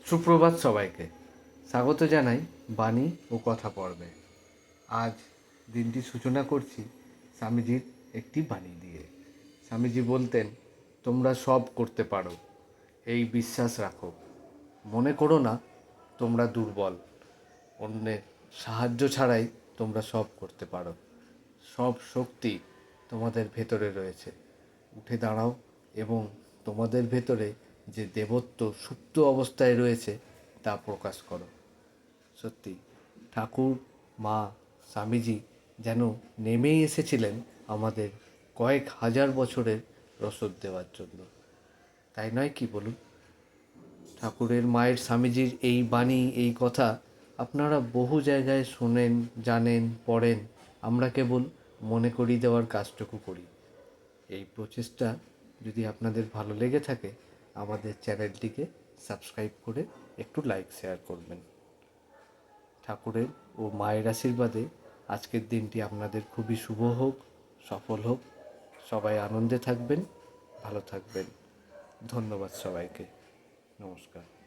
সুপ্রভাত সবাইকে, স্বাগত জানাই বাণী ও কথা পর্বে। আজ দিনটি সূচনা করছি স্বামীজির একটি বাণী দিয়ে। স্বামীজি বলতেন, তোমরা সব করতে পারো, এই বিশ্বাস রাখো। মনে করো না তোমরা দুর্বল, অন্যের সাহায্য ছাড়াই তোমরা সব করতে পারো। সব শক্তি তোমাদের ভেতরে রয়েছে। উঠে দাঁড়াও এবং তোমাদের ভেতরে যে দেবত্ব সুপ্ত অবস্থায় রয়েছে তা প্রকাশ করো। সত্যি ঠাকুর, মা, স্বামীজি যেন নেমেই এসেছিলেন আমাদের কয়েক হাজার বছরের রসদ দেওয়ার জন্য, তাই নয় কি বলুন? ঠাকুরের মায়ের স্বামীজির এই বাণী, এই কথা আপনারা বহু জায়গায় শোনেন, জানেন, পড়েন। আমরা কেবল মনে করিয়ে দেওয়ার কাজটুকু করি। এই প্রচেষ্টা যদি আপনাদের ভালো লেগে থাকে, আমাদের চ্যানেলটিকে সাবস্ক্রাইব করে একটু লাইক শেয়ার করবেন। ঠাকুরের ও মায়ের আশীর্বাদে আজকের দিনটি আপনাদের খুবই শুভ হোক, সফল হোক। সবাই আনন্দে থাকবেন, ভালো থাকবেন। ধন্যবাদ সবাইকে। নমস্কার।